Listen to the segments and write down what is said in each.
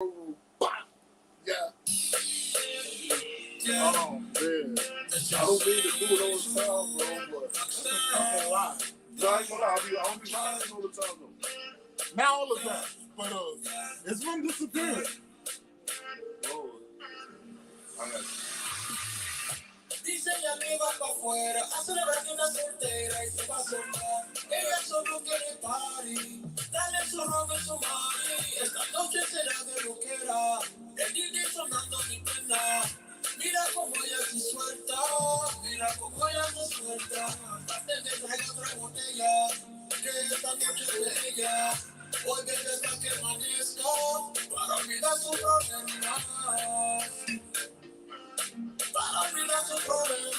Yeah. Oh, man. I don't mean to do it all the time, bro, but that's a fucking lie. No, I ain't gonna lie. I don't be lying all the time, though. Not all the time, but it's been disappearing. Oh, I got Dice mi amiga pa' afuera, a celebrar que una soltera y se va a soltar. Ella solo quiere party, dale su rock en su mami. Esta noche será de loquera, el DJ sonando mi pena. Mira cómo ella se suelta, mira cómo ella se suelta. Antes de traer otra botella, que esta noche es de ella. Hoy bebe hasta que amanezca, para olvidar sus problemas. Para olvidar sus problemas.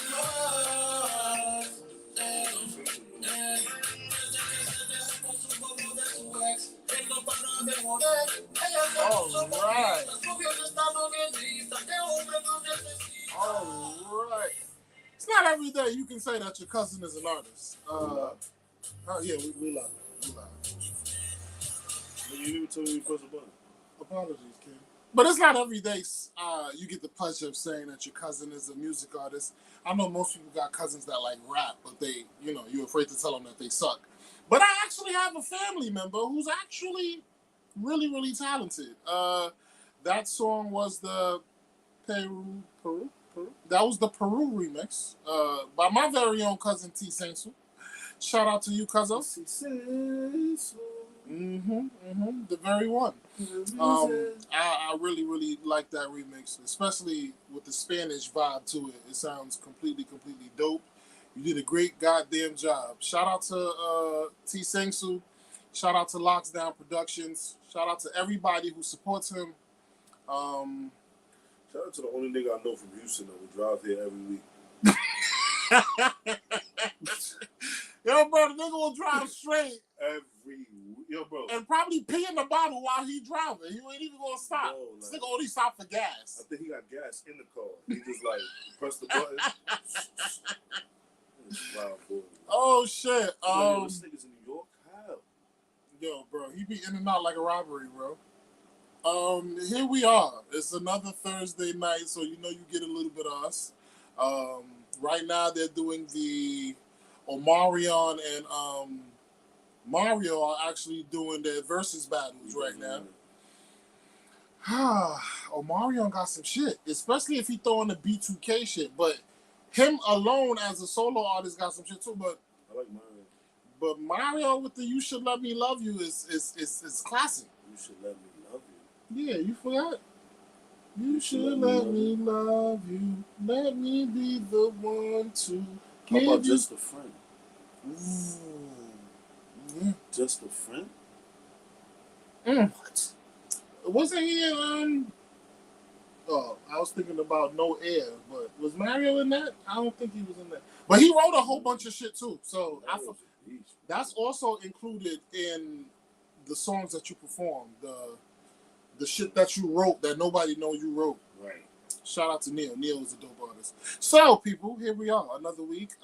Desde que se dejó con su bobo de su ex, él no para de joder. Ella se puso bonita, su bien está noviecita, que hombre no necesita. all right. It's not every day you can say that your cousin is an artist. Yeah, we love it. We love it. You didn't even tell me you press the button. Apologies, Ken. But it's not every day you get the pleasure of saying that your cousin is a music artist. I know most people got cousins that like rap, but you're afraid to tell them that they suck. But I actually have a family member who's actually really, really talented. That song was the Peru. That was the Peru remix by my very own cousin T. Sensu. Shout out to you, cousin. The very one. I really, really like that remix, especially with the Spanish vibe to it. It sounds completely dope. You did a great goddamn job. Shout out to T. Sengsu. Shout out to Locksdown Productions. Shout out to everybody who supports him. Shout out to the only nigga I know from Houston that would drive here every week. Yo, bro, the nigga will drive straight every week. Yo, bro. And probably pee in the bottle while he driving. He ain't even gonna stop. Bro, this nigga only stop for gas. I think he got gas in the car. He just like press the button. Wow, boy. Oh shit. This nigga's in New York. How? Yo, bro, he be in and out like a robbery, bro. Here we are. It's another Thursday night, so you get a little bit of us. Right now they're doing the Omarion and Mario are actually doing their versus battles right now. Omarion got some shit, especially if he throwing the B2K shit. But him alone as a solo artist got some shit too. But I like Mario. But Mario with the "You Should Let Me Love You" is classic. You should let me love you. Yeah, you forgot. You should let me love you. Let me be the one to give you. How about Just a Friend? Ooh. Yeah. Just a Friend? What? Wasn't he in, I was thinking about No Air, but was Mario in that? I don't think he was in that. But he wrote a whole bunch of shit too. So that's also included in the songs that you perform. The shit that you wrote that nobody know you wrote. Right. Shout out to Neil. Neil is a dope artist. So, people, here we are. Another week.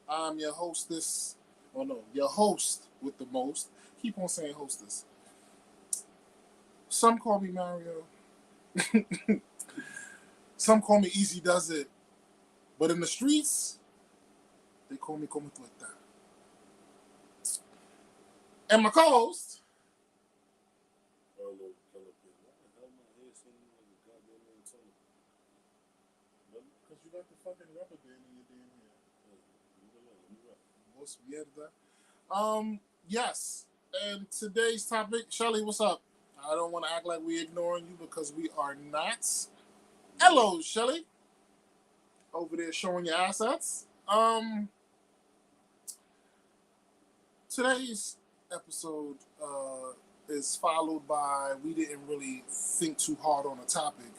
I'm your hostess. Oh, no. Your host with the most. Keep on saying hostess. Some call me Mario. Some call me Easy Does It. But in the streets, they call me Como Tueta. And my co-host. Because you got the fucking rubber band in your damn hair. Yes. And today's topic, Shelly, what's up? I don't want to act like we're ignoring you because we are not. Hello, Shelly. Over there showing your assets. Today's episode is followed by, we didn't really think too hard on a topic.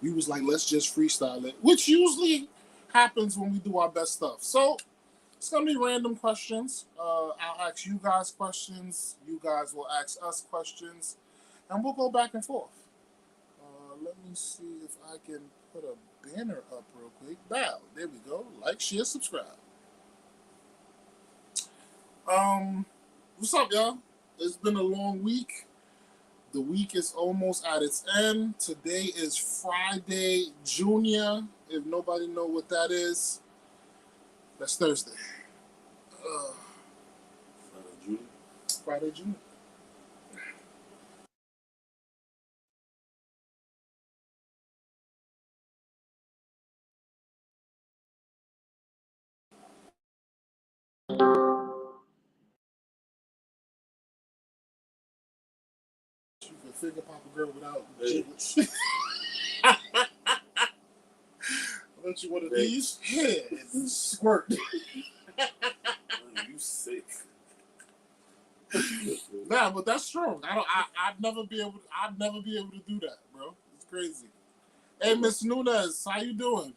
We was like, let's just freestyle it, which usually happens when we do our best stuff. So it's going to be random questions. I'll ask you guys questions. You guys will ask us questions. And we'll go back and forth. Let me see if I can put a banner up real quick. Bow. There we go. Like, share, subscribe. What's up, y'all? It's been a long week. The week is almost at its end. Today is Friday Junior. If nobody know what that is, that's Thursday. Junior. Friday Junior. You can figure pop a girl without giblets. Don't you one of these? Yeah, squirt. You sick. Nah, but that's strong. I'd never be able to do that, bro. It's crazy. Hey, Miss Nunez, how you doing?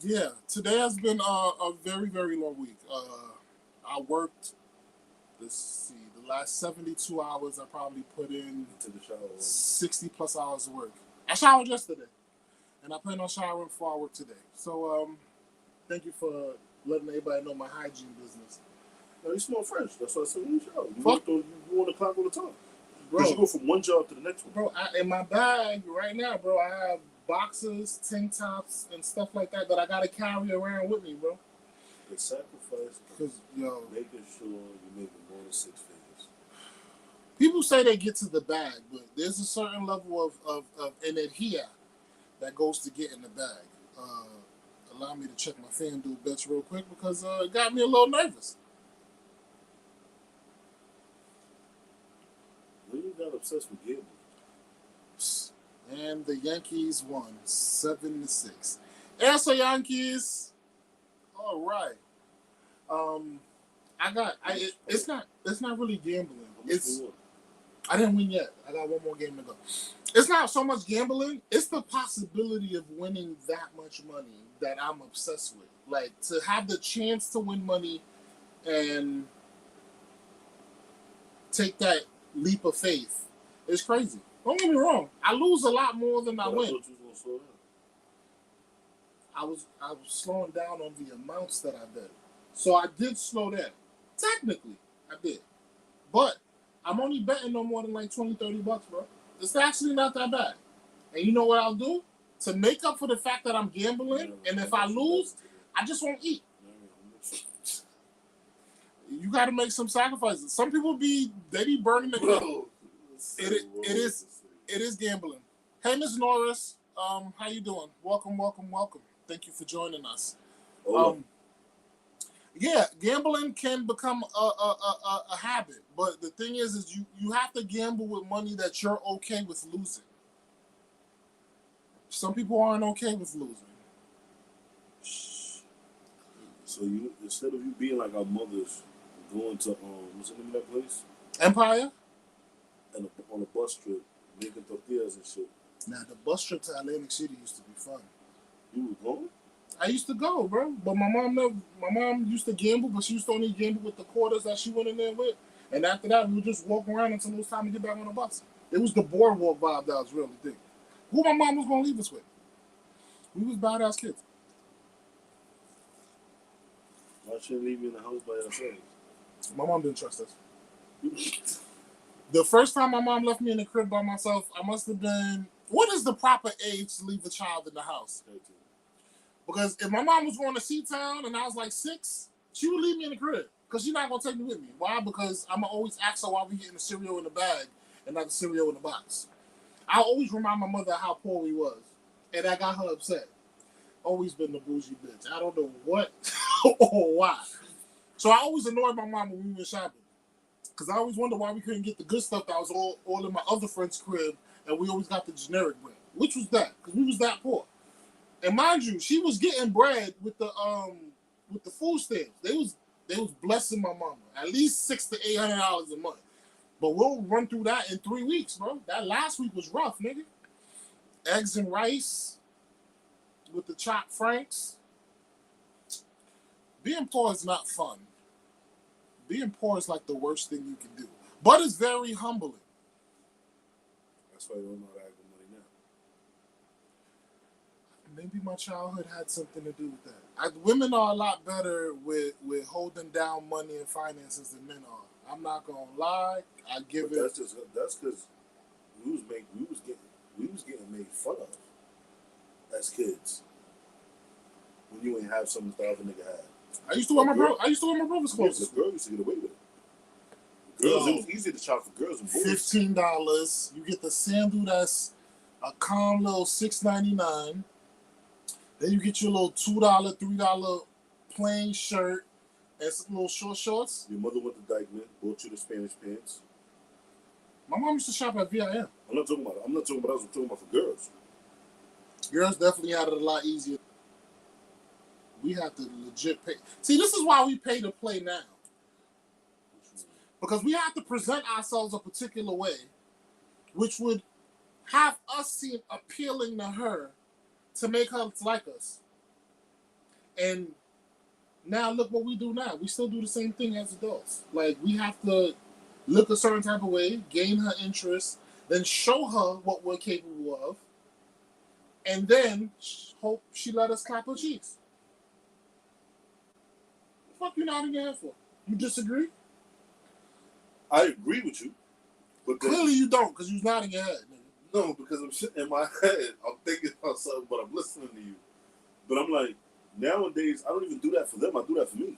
Yeah, today has been a very, very long week. I worked, let's see, the last 72 hours I probably put in To the shower. 60 plus hours of work. I showered yesterday, and I plan on showering before I work today. So, thank you for letting everybody know my hygiene business. No, you smell fresh. That's why I said when you shower. Fuck. You want the clock on the top. Bro, Because you go from one job to the next one. bro, in my bag right now, bro, I have boxers, tank tops, and stuff like that I gotta carry around with me, bro. The sacrifice Cause yo, making sure you're making more than 6 figures. people say they get to the bag, but there's a certain level of an adhere that goes to get in the bag. Allow me to check my FanDuel bets real quick because it got me a little nervous. When you got obsessed with gambling. And the Yankees won 7-6. Eso Yankees. All right. It's not really gambling. I didn't win yet. I got one more game to go. It's not so much gambling. It's the possibility of winning that much money that I'm obsessed with. Like, to have the chance to win money and take that leap of faith is crazy. Don't get me wrong. I lose a lot more than I win. I thought you was gonna slow down. I was slowing down on the amounts that I bet. So I did slow down. Technically, I did. But I'm only betting no more than like $20-$30, bro. It's actually not that bad. And you know what I'll do? To make up for the fact that I'm gambling, and if I lose, I just won't eat. You got to make some sacrifices. Some people be burning the Bro, It is gambling. Hey, Miss Norris, how you doing? Welcome. Thank you for joining us. Yeah, gambling can become a habit, but the thing is you have to gamble with money that you're okay with losing. Some people aren't okay with losing. So you, instead of you being like our mothers, going to what's the name of that place? Empire? And on a bus trip, making tortillas and shit. Now the bus trip to Atlantic City used to be fun. You was going? I used to go, bro. But my mom used to gamble, but she used to only gamble with the quarters that she went in there with. And after that, we would just walk around until it was time to get back on the bus. It was the boardwalk vibe that I was really thinking. Who my mom was going to leave us with? We was badass kids. Why shouldn't leave you in the house by yourselves? My mom didn't trust us. The first time my mom left me in the crib by myself, I must have been... What is the proper age to leave a child in the house? 13. Because if my mom was going to Seatown and I was like 6, she would leave me in the crib. Because she's not going to take me with me. Why? Because I'm going to always ask her why we getting the cereal in the bag and not the cereal in the box. I always remind my mother how poor we was. And that got her upset. Always been the bougie bitch. I don't know what or why. So I always annoyed my mom when we went shopping. Because I always wondered why we couldn't get the good stuff that was all in my other friend's crib, and we always got the generic bread. Which was that? Because we was that poor. And mind you, she was getting bread with the food stamps. They was blessing my mama at least $600 to $800 a month. But we'll run through that in 3 weeks, bro. That last week was rough, nigga. Eggs and rice with the chopped franks. Being poor is not fun. Being poor is like the worst thing you can do. But it's very humbling. That's why you don't know how to act with money now. Maybe my childhood had something to do with that. Women are a lot better with holding down money and finances than men are. I'm not gonna lie. I give But it. that's because we was getting made fun of as kids when you ain't have something the other nigga had. I used to wear my brother's clothes. The girl used to get away with it. Girls, it was easy to shop for girls and boys. $15. You get the sandal that's a calm little $6.99. Then you get your little $2, $3 plain shirt and some little short shorts. Your mother went to Dykeman, bought you the Spanish pants. My mom used to shop at VIM. I'm not talking about us. I'm talking about for girls. Girls definitely had it a lot easier. We have to legit pay. See, this is why we pay to play now. Because we have to present ourselves a particular way, which would have us seem appealing to her to make her like us. And now look what we do now. We still do the same thing as adults. Like, we have to look a certain type of way, gain her interest, then show her what we're capable of, and then hope she let us clap her cheeks. What the fuck you nodding your head for? You disagree? I agree with you. But Clearly you don't, because you're nodding your head, nigga. No, because I'm sitting in my head. I'm thinking about something, but I'm listening to you. But I'm like, nowadays, I don't even do that for them. I do that for me.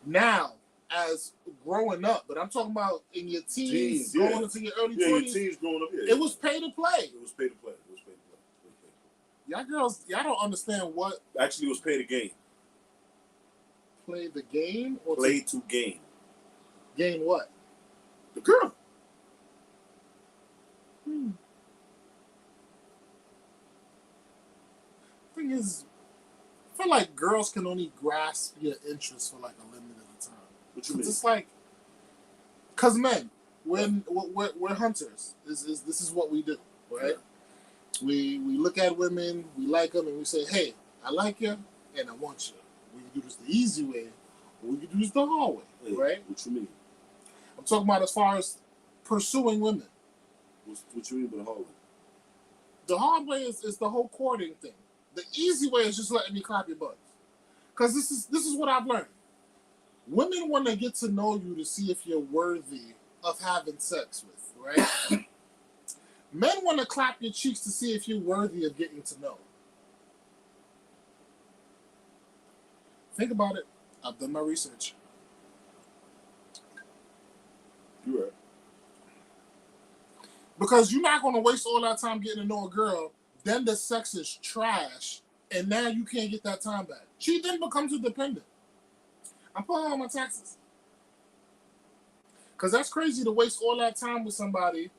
Now, as growing up, but I'm talking about in your teens, going into your early 20s. Yeah, your teens growing up, It was pay to play. It was pay to play. Y'all girls, y'all don't understand what... Actually, it was pay to game. Play the game? Or play to game. Game what? The girl. Thing is, I feel like girls can only grasp your interest for like a limited time. What you mean? It's like, cause men, we're hunters. This is what we do, right? Yeah. We look at women, we like them, and we say, "Hey, I like you, and I want you. We can do this the easy way, or we can do this the hard way." Hey, right? What you mean? I'm talking about as far as pursuing women. What you mean by the hard way? The hard way is the whole courting thing. The easy way is just letting me clap your butt. Because this is what I've learned. Women want to get to know you to see if you're worthy of having sex with, right? Men want to clap your cheeks to see if you're worthy of getting to know. Think about it. I've done my research. You're right. Because you're not going to waste all that time getting to know a girl, then the sex is trash, and now you can't get that time back. She then becomes a dependent. I'm putting on my taxes. Because that's crazy to waste all that time with somebody,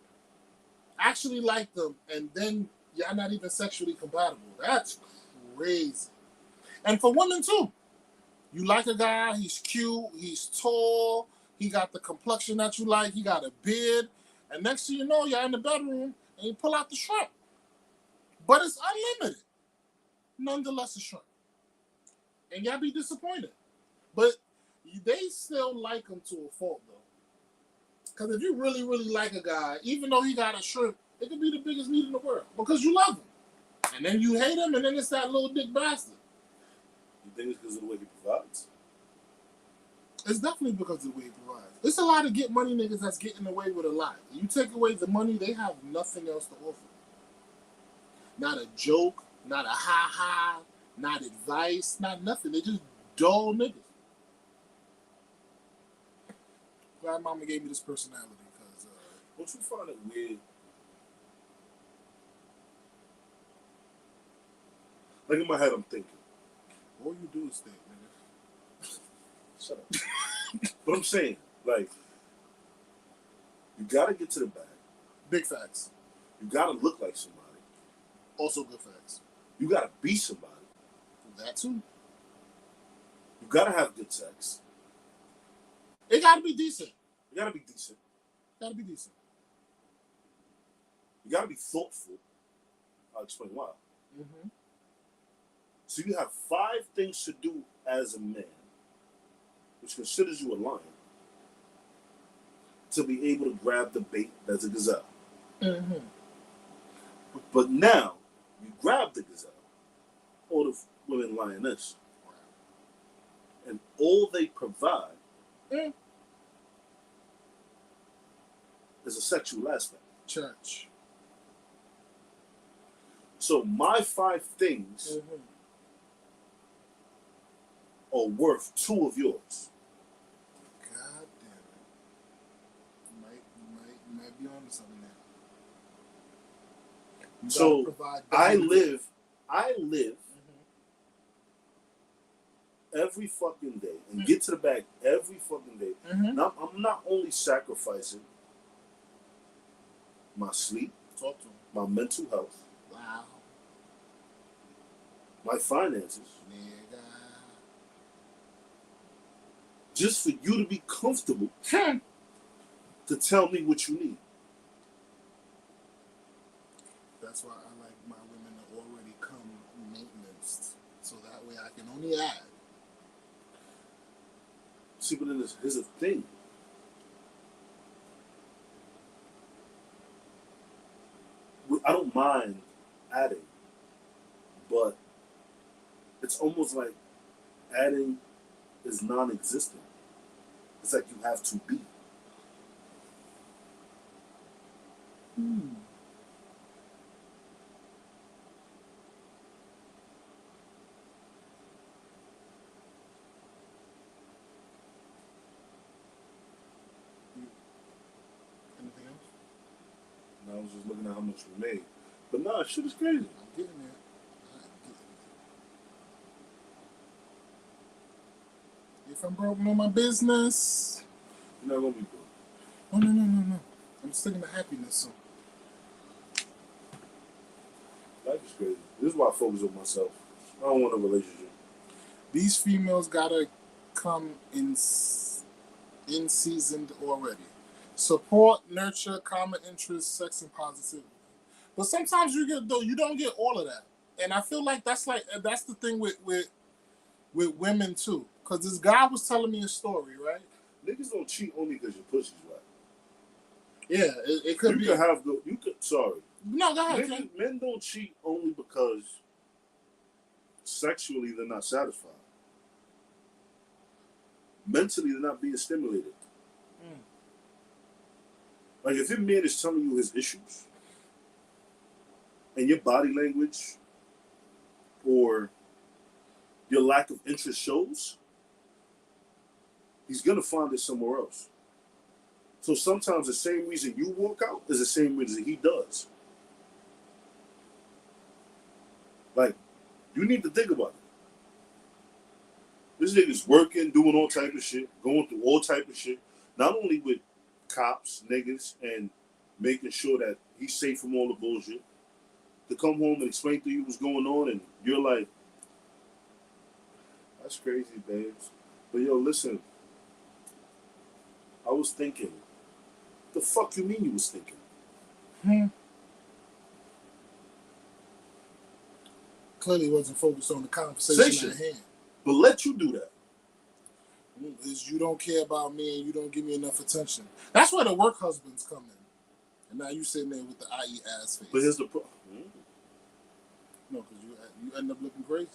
actually like them, and then y'all not even sexually compatible. That's crazy. And for women, too. You like a guy, he's cute, he's tall, he got the complexion that you like, he got a beard, and next thing you know, you're in the bedroom, and you pull out the shrimp. But it's unlimited. Nonetheless, a shrimp. And y'all be disappointed. But they still like him to a fault, though. Because if you really, really like a guy, even though he got a shrimp, it could be the biggest meat in the world. Because you love him. And then you hate him, and then it's that little dick bastard. You think it's because of the way he provides? It's definitely because of the way he provides. It's a lot of get money niggas that's getting away with a lot. You take away the money, they have nothing else to offer. Not a joke, not a ha-ha, not advice, not nothing. They just dull niggas. Glad mama gave me this personality because... Don't you find it weird? Like in my head, I'm thinking. All you do is think, nigga. Shut up. But I'm saying, like, you gotta get to the bag. Big facts. You gotta look like somebody. Also good facts. You gotta be somebody. That too. You gotta have good sex. It gotta be decent. You gotta be decent. Gotta be decent. You gotta be thoughtful. I'll explain why. Mm-hmm. So you have 5 things to do as a man, which considers you a lion, to be able to grab the bait that's a gazelle. Mm-hmm. But now, you grab the gazelle, or the women lioness, and all they provide is a sexual aspect. Church. So my 5 things are worth 2 of yours. God damn it. You might be on to something there. You So gotta provide I value. live every fucking day and get to the bag every fucking day. Now, I'm not only sacrificing my sleep, Talk to him. my mental health, Wow. my finances, Nigga. just for you to be comfortable Hmm. to tell me what you need. That's why I like my women to already come maintenance, so that way I can only add. See, but then here's the thing. I don't mind adding, but it's almost like adding is non-existent. It's like you have to be. Anything else? And I was just looking at how much we made. But nah, shit is crazy. I'm getting there. If I'm broke, know my business. You're not gonna be broke. Oh, no. I'm singing the happiness song. Life is crazy. This is why I focus on myself. I don't want a relationship. These females gotta come in seasoned already. Support, nurture, common interest, sex, and positivity. But sometimes you don't get all of that, and I feel like that's the thing with women too. Because this guy was telling me a story, right? Niggas don't cheat only because your pussy's wet. Yeah, it could be. Sorry. No, go ahead, Ken. Men don't cheat only because sexually they're not satisfied. Mentally they're not being stimulated. Like if your man is telling you his issues and your body language or your lack of interest shows, he's gonna find it somewhere else. So sometimes the same reason you walk out is the same reason he does. Like, you need to think about it. This nigga's working, doing all type of shit, going through all type of shit. Not only with cops, niggas, and making sure that he's safe from all the bullshit. To come home and explain to you what's going on, and you're like, that's crazy, babes. But yo, listen. I was thinking. The fuck you mean you was thinking? Clearly wasn't focused on the conversation at hand. But let you do that. Is you don't care about me and you don't give me enough attention. That's where the work husbands come in. And now you sitting there with the IE ass face. But here's the problem. No, because you end up looking crazy.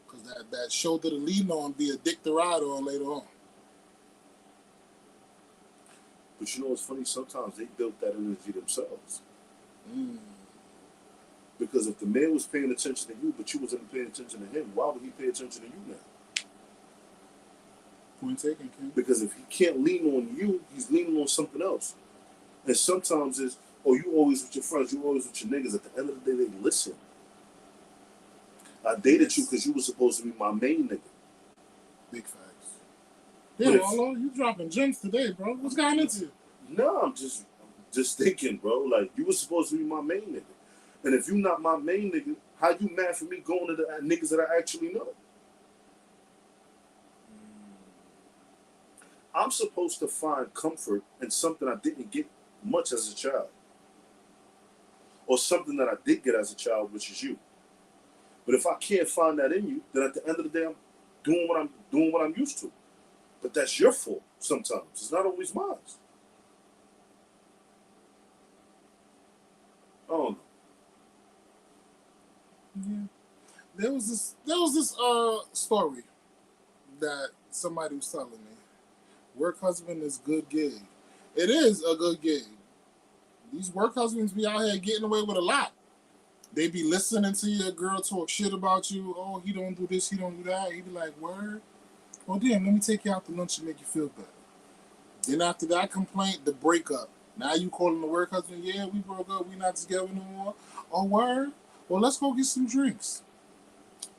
Because that shoulder to lean on be a dick to ride on later on. But you know what's funny? Sometimes they built that energy themselves. Because if the man was paying attention to you, but you wasn't paying attention to him, why would he pay attention to you now? Point taken, Ken. Because if he can't lean on you, he's leaning on something else. And sometimes it's, you always with your friends, you always with your niggas. At the end of the day, they listen. I dated you because you were supposed to be my main nigga. Big facts. Yeah, Wallo, you dropping gems today, bro. What's going into you? No, I'm just thinking, bro. Like, you were supposed to be my main nigga. And if you not my main nigga, how you mad for me going to the niggas that I actually know? I'm supposed to find comfort in something I didn't get much as a child. Or something that I did get as a child, which is you. But if I can't find that in you, then at the end of the day, I'm doing what I'm used to. But that's your fault sometimes. It's not always mine. I don't know. Yeah. There was this story that somebody was telling me. Work husband is good gig. It is a good gig, These work husbands be out here getting away with a lot. They be listening to your girl talk shit about you. Oh, he don't do this, he don't do that. He be like, word? Well, damn, let me take you out to lunch and make you feel better. Then after that complaint, the breakup. Now you calling the work husband, yeah, we broke up, we not together no more. Oh, word? Well, let's go get some drinks.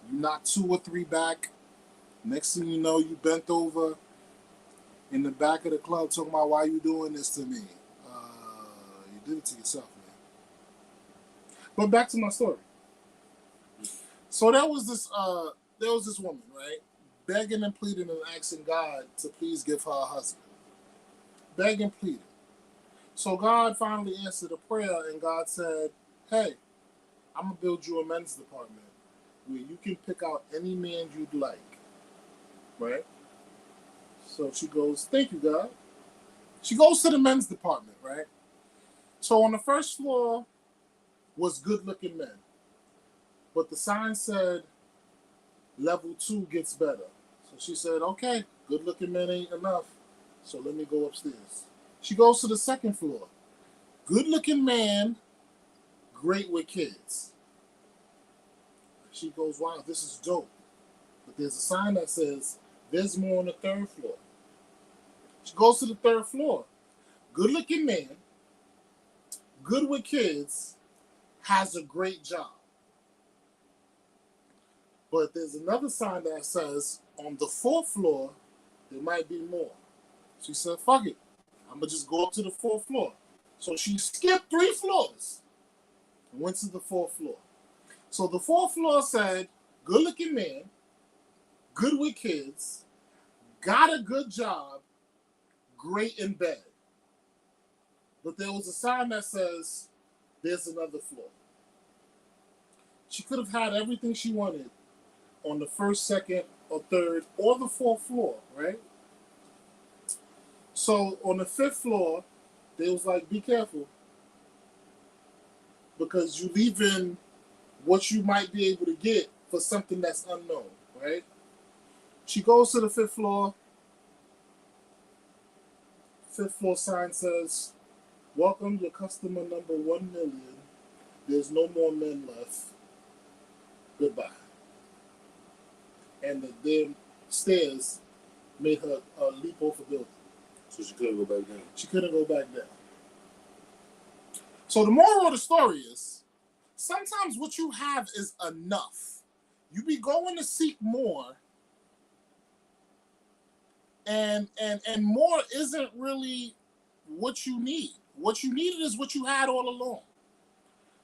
You knock 2 or 3 back. Next thing you know, you bent over in the back of the club talking about why you doing this to me. You did it to yourself, man. But back to my story. So there was this woman, right? Begging and pleading and asking God to please give her a husband. Begging, pleading. So God finally answered a prayer, and God said, hey, I'm going to build you a men's department where you can pick out any man you'd like. Right? So she goes, thank you, God. She goes to the men's department, right? So on the first floor was good-looking men. But the sign said, level 2 gets better. So she said, okay, good-looking men ain't enough, so let me go upstairs. She goes to the second floor. Good-looking man, great with kids. She goes, wow, this is dope. But there's a sign that says, there's more on the third floor. She goes to the third floor. Good-looking man, good with kids, has a great job. But there's another sign that says, on the 4th floor, there might be more. She said, fuck it. I'm going to just go up to the 4th floor. So she skipped 3 floors and went to the 4th floor. So the 4th floor said, good-looking man, good with kids, got a good job, great in bed. But there was a sign that says, there's another floor. She could have had everything she wanted on the 1st, 2nd, or 3rd, or the 4th floor, right? So on the 5th floor, they was like, be careful. Because you leaving what you might be able to get for something that's unknown, right? She goes to the 5th floor. 5th floor sign says, welcome your customer number 1 million. There's no more men left. Goodbye. And the damn stairs made her leap off a building. So she couldn't go back down. She couldn't go back down. So the moral of the story is, sometimes what you have is enough. You be going to seek more, and more isn't really what you need. What you needed is what you had all along.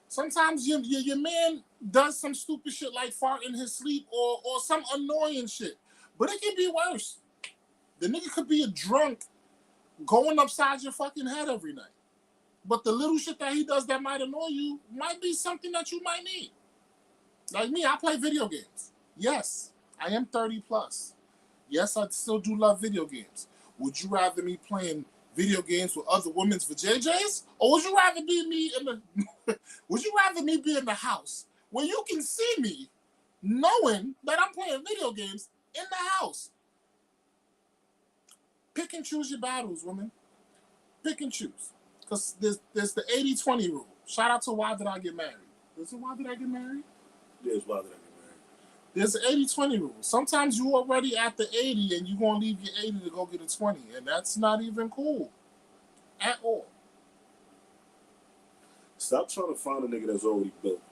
Sometimes your man does some stupid shit like fart in his sleep or some annoying shit. But it can be worse. The nigga could be a drunk going upside your fucking head every night. But the little shit that he does that might annoy you might be something that you might need. Like me, I play video games. Yes, I am 30 plus. Yes, I still do love video games. Would you rather me playing video games with other women's vajayjays? Or would you rather be me in the would you rather me be in the house where you can see me knowing that I'm playing video games in the house? Pick and choose your battles, women. Pick and choose. Because there's the 80-20 rule. Shout out to Why Did I Get Married? Is it Why Did I Get Married? Yes, Why Did I Get Married? There's the 80-20 rule. Sometimes you already at the 80 and you're going to leave your 80 to go get a 20. And that's not even cool. At all. Stop trying to find a nigga that's already built.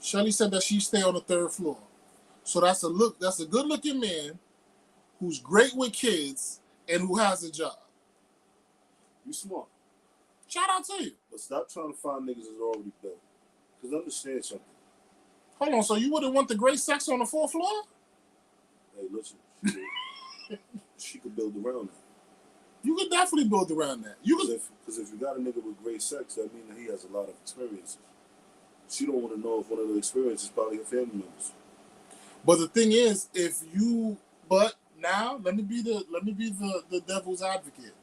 Shelly said that she stay on the 3rd floor. So that's a good looking man who's great with kids and who has a job. You smart. Shout out to you. But stop trying to find niggas that's already built. Because understand something. Hold on, so you wouldn't want the great sex on the 4th floor? Hey, listen. She could build around that. You could definitely build around that. Because if you got a nigga with great sex, that means that he has a lot of experiences. She don't want to know if one of the experiences is probably her family members. But the thing is, but now let me be the devil's advocate.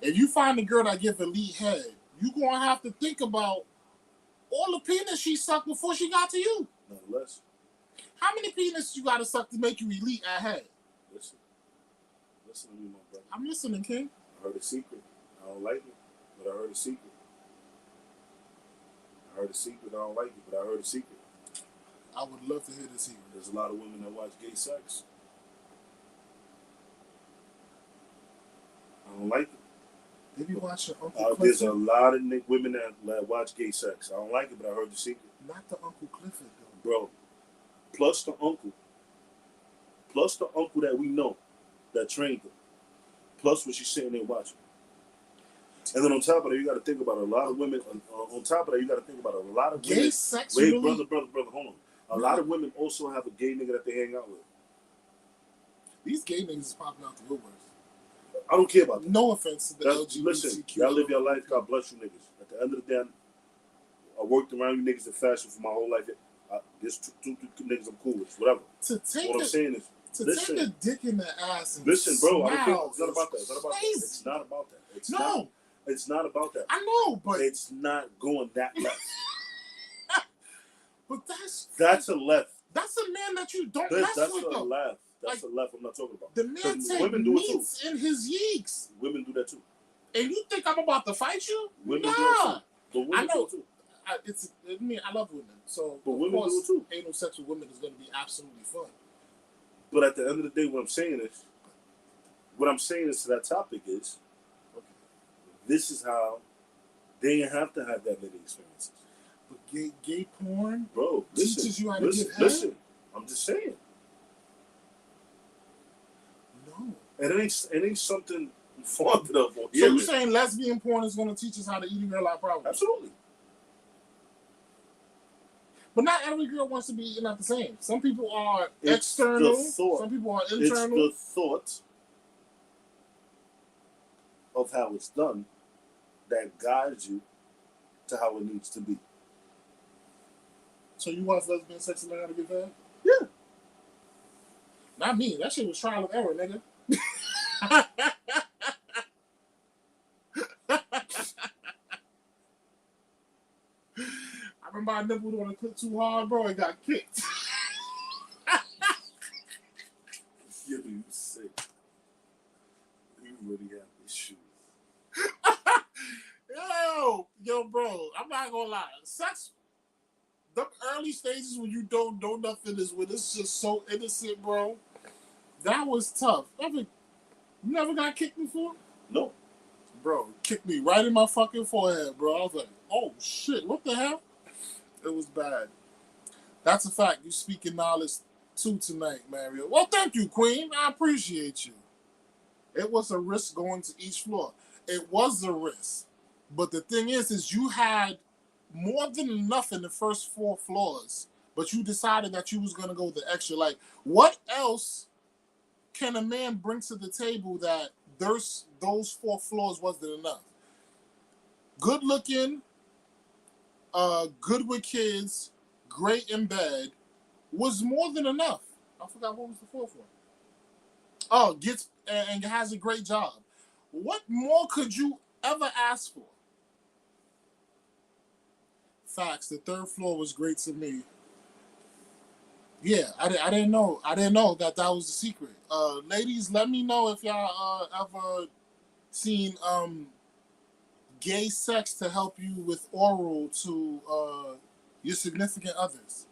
If you find a girl that give elite head, you gonna have to think about all the penis she sucked before she got to you. Nonetheless. How many penis you gotta suck to make you elite at head? Listen to me, my brother. I'm listening, King. I heard a secret. I don't like it, but I heard a secret. heard a secret. I don't like it, but I heard a secret. I would love to hear this here. There's a lot of women that watch gay sex. I don't like it. They be watching Uncle There's a Clifford. lot of women that watch gay sex. I don't like it, but I heard the secret. Not the Uncle Clifford, though. Bro, plus the uncle that we know that trained her, plus what she's sitting there watching. And then on top of that, you got to think about a lot of women. On top of that, you got to think about a lot of Gay women. sex, Wait, really? brother, hold on. A lot of women also have a gay nigga that they hang out with. These gay niggas is popping out the woodworks. I don't care about that. No offense to the LGBTQ. Listen, y'all live your life. God bless you niggas. At the end of the day, I worked around you niggas in fashion for my whole life. There's two niggas I'm cool with. Whatever. To take What I'm saying is, take a dick in the ass and listen, bro. I don't care. smile It's not about that. is It's not about that. It's crazy. not about that. No, It's not about that. I know, but It's not going that left. that's That's a left. that's a man that you don't mess That's with, a though. left. That's a left I'm not talking about. The man Because take women do it too. meats in his yeeks, Women do that too. and you think I'm about to fight you? Women do it Nah. too. But women I know. do it too. I love women, so But of women do course, it too. anal sex with women is going to be absolutely fun. But at the end of the day, what I'm saying is to that topic is, Okay. this is how they have to have that many experiences. But gay porn Bro, listen. teaches you how to listen, give head? listen. I'm just saying. No. It ain't something I'm fond of. So you're saying lesbian porn is going to teach us how to eat a girl out properly? Absolutely. But not every girl wants to be eaten out the same. Some people are It's external. the thought. Some people are It's internal. the thought of how it's done that guides you to how it needs to be. So you watch lesbian sex and learn how to get fed? Yeah. Not me. That shit was trial and error, nigga. I remember I nibbled on a clip too hard, bro. It got kicked. Yeah, you sick. You really have issues. Yo, bro. I'm not gonna lie. Sex, the early stages when you don't know nothing is when it's just so innocent, bro. That was tough. You never got kicked before? No. Bro, kicked me right in my fucking forehead, bro. I was like, oh shit, what the hell? It was bad. That's a fact. You speaking knowledge too tonight, Mario. Well, thank you, Queen. I appreciate you. It was a risk going to each floor. It was a risk. But the thing is you had more than enough in the first 4 floors, but you decided that you was going to go the extra. Like, what else can a man bring to the table that those 4 floors wasn't enough? Good looking, good with kids, great in bed was more than enough. I forgot what was the 4th one. Oh, gets and has a great job. What more could you ever ask for? Facts. The 3rd floor was great to me. Yeah, I didn't know. I didn't know that was the secret. Ladies, let me know if y'all ever seen gay sex to help you with oral to your significant others.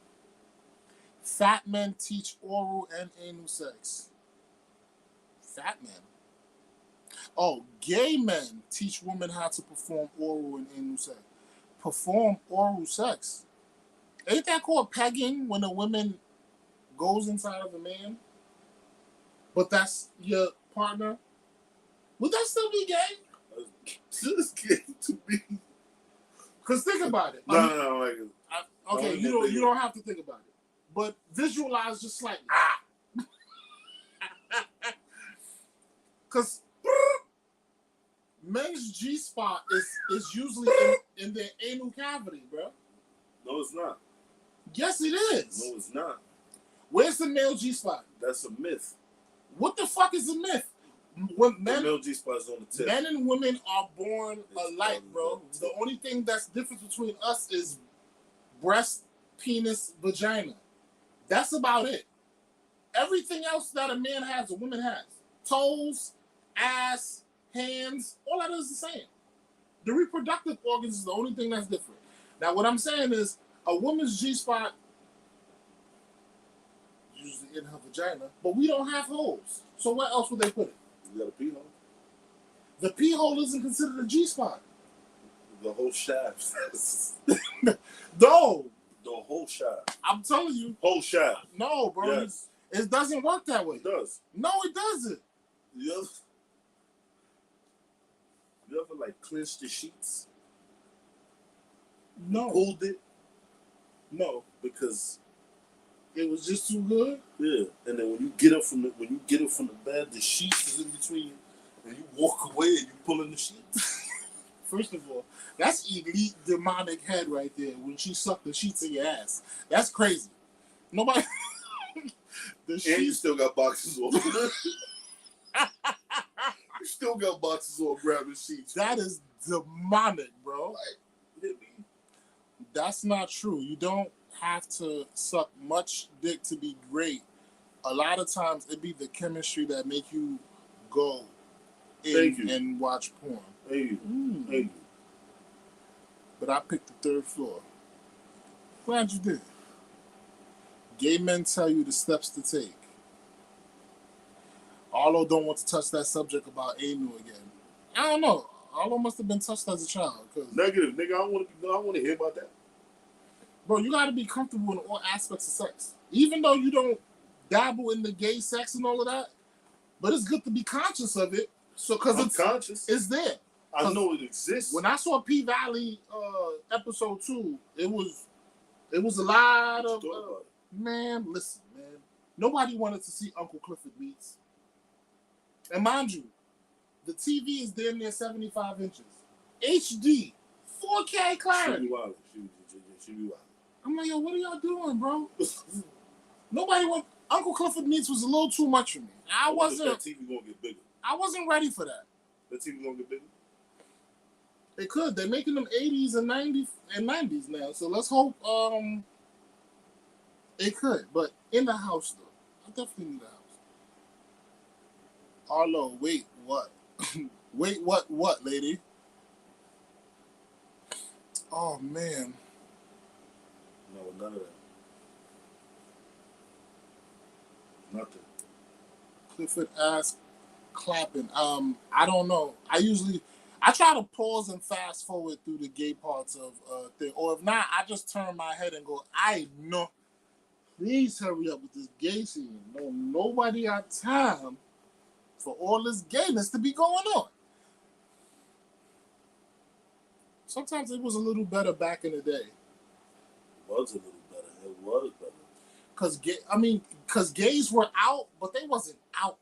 Fat men teach oral and anal sex. Fat men. Oh, gay men teach women how to perform oral and anal sex. Perform oral sex. Ain't that called pegging when a woman goes inside of a man? But that's your partner? Would that still be gay? Just get to be. Because think about it. No, like, Okay, no, you don't have to think about it. But visualize just slightly. Because men's G-spot is usually in their anal cavity, bro. no, it's not. Yes, it is. No, it's not. Where's the male G-spot? That's a myth. What the fuck is a myth? When The men, male G spot is on the tip. men and women are born It's alike, on bro. the The tip. only thing that's different between us is breast, penis, vagina. That's about it. Everything else that a man has, a woman has. Toes, ass, hands, all that is the same. The reproductive organs is the only thing that's different. Now, what I'm saying is, a woman's G-spot usually in her vagina, but we don't have holes. So where else would they put it? You got a pee hole. The pee hole isn't considered a G-spot. The whole shaft. No, The whole shaft. I'm telling you, Whole shaft. no, bro. Yes. It doesn't work that way. It does. No, it doesn't. You ever like clenched the sheets? No, Pulled it? no. Because It was just too good. yeah. And then when you get up from the bed, the sheets is in between you, and you walk away and you pulling the sheets. First of all, that's elite demonic head right there. When she sucked the sheets in your ass, that's crazy. Nobody. The And you sheets. still got boxes on. You still got boxes on grabbing sheets. That is demonic, bro. Hit me. That's not true. You don't have to suck much dick to be great. A lot of times it be the chemistry that make you go Thank in you. and watch porn. Thank you. Thank you. But I picked the third floor. Glad you did. Gay men tell you the steps to take. Arlo don't want to touch that subject about Anu again. I don't know. Arlo must have been touched as a child. Cause, Negative, nigga. I don't want to hear about that. bro, you got to be comfortable in all aspects of sex. Even though you don't dabble in the gay sex and all of that, but it's good to be conscious of it. So, because I'm conscious. it's there. I know it exists. When I saw P Valley episode 2, it was a lot of Thought about it. man. Listen, man. Nobody wanted to see Uncle Clifford Beats, and mind you, the TV is damn near 75 inches, HD, 4K She clarity. be wild. She be wild. I'm like, yo, what are y'all doing, bro? Nobody want Uncle Clifford Meets was a little too much for me. That TV gonna get bigger. I wasn't ready for that. That TV gonna get bigger. They could. They're making them 80s and 90s now. So let's hope it could. But in the house though. I definitely need a house. Arlo, wait, what? Wait, what, lady? Oh man. No, none of that. Nothing. Clifford asked clapping. I don't know. I try to pause and fast forward through the gay parts of thing. Or if not, I just turn my head and go, I know. Please hurry up with this gay scene. No, nobody got time for all this gayness to be going on. Sometimes it was a little better back in the day. It was a little better. It was better. Cause gays were out, but they wasn't out.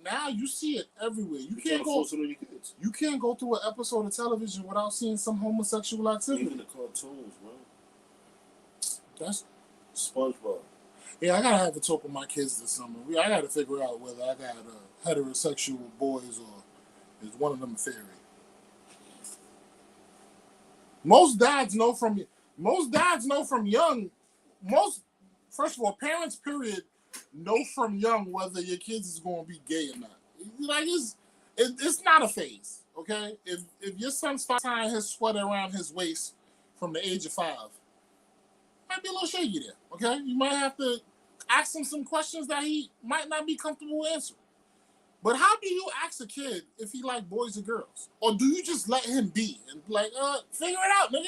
Now you see it everywhere. You can't go. Force it on your kids. You can't go through an episode of television without seeing some homosexual activity. Even the cartoons, bro. That's SpongeBob. yeah. I gotta have a talk with my kids this summer. I gotta figure out whether I got heterosexual boys or is one of them a fairy. Most dads know from young. First of all, parents period know from young whether your kids is going to be gay or not. Like it's not a phase, okay? If your son starts tying his sweater around his waist from the age of 5, might be a little shaky there, okay? You might have to ask him some questions that he might not be comfortable answering. But how do you ask a kid if he like boys or girls? Or do you just let him be and be like, figure it out, nigga?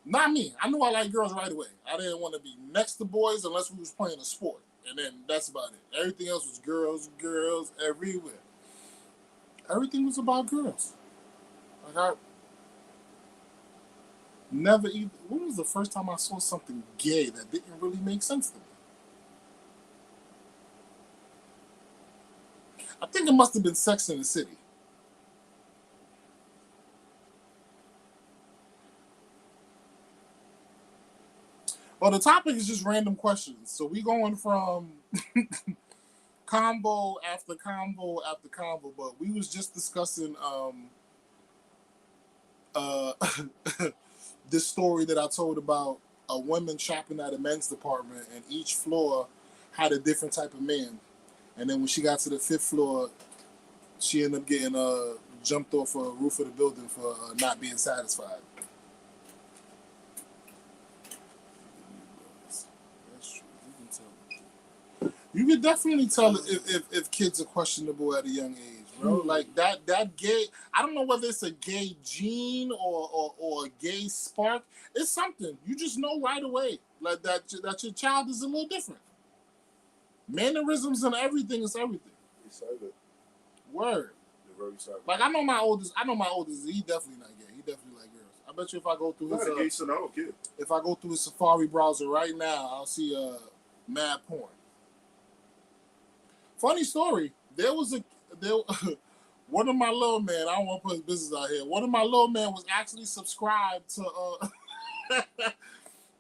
Not me. I knew I liked girls right away. I didn't want to be next to boys unless we was playing a sport. And then that's about it. Everything else was girls everywhere. Everything was about girls. Like I never even... When was the first time I saw something gay that didn't really make sense to me? I think it must have been Sex in the City. Well, the topic is just random questions. So we going from combo after combo after combo, but we was just discussing this story that I told about a woman shopping at a men's department, and each floor had a different type of man. And then when she got to the 5th floor, she ended up getting jumped off a roof of the building for not being satisfied. You could definitely tell if kids are questionable at a young age, bro. Like that gay. I don't know whether it's a gay gene or a gay spark. It's something you just know right away. Like that your child is a little different. Mannerisms and everything is everything. He's silent. Word. They're very silent. Like I know my oldest. He definitely not gay. He definitely like girls. I bet you if I go through Not a gay his son, I don't care. if I go through his Safari browser right now, I'll see mad porn. Funny story. One of my little man. I don't want to put his business out here. One of my little man was actually subscribed to.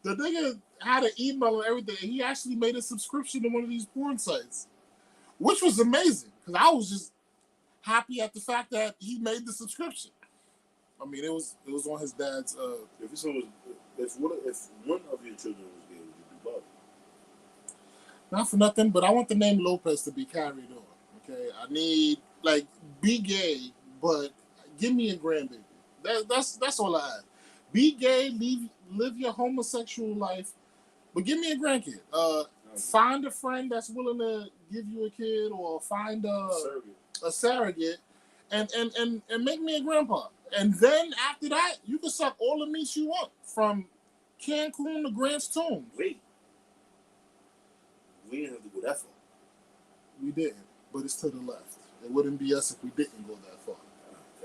The nigga had an email and everything. And he actually made a subscription to one of these porn sites, which was amazing because I was just happy at the fact that he made the subscription. I mean, it was on his dad's. If one of your children was gay, would you be bothered? Not for nothing, but I want the name Lopez to be carried on. Okay, I need be gay, but give me a grandbaby. That's all I ask. Be gay, live your homosexual life, but give me a grandkid. Find a friend that's willing to give you a kid, or find a surrogate, and make me a grandpa. And then after that, you can suck all the meats you want, from Cancun to Grant's Tomb. Wait. We didn't have to go that far. We didn't, but it's to the left. It wouldn't be us if we didn't go that far.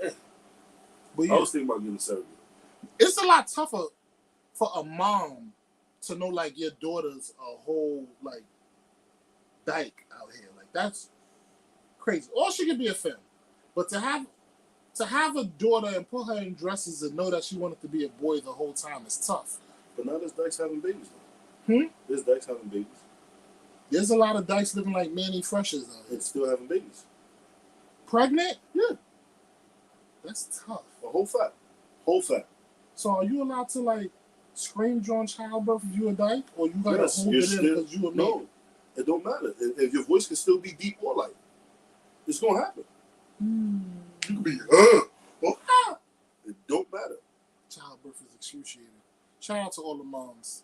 Yeah. But yeah, I was thinking about getting a surrogate. it's a lot tougher for a mom to know like your daughter's a whole like dyke out here. Like that's crazy. Or she could be a femme, but to have a daughter and put her in dresses and know that she wanted to be a boy the whole time is tough. But now there's dykes having babies though. There's dykes having babies. There's a lot of dykes living like Manny Freshes out here. And still having babies. Pregnant? Yeah. That's tough. A whole fact. So are you allowed to like scream during childbirth if you a dyke, or you gotta Yes, hold it in because you a man? No, it don't matter. If your voice can still be deep or light, it's gonna happen. You can be it don't matter. Childbirth is excruciating. Shout out to all the moms.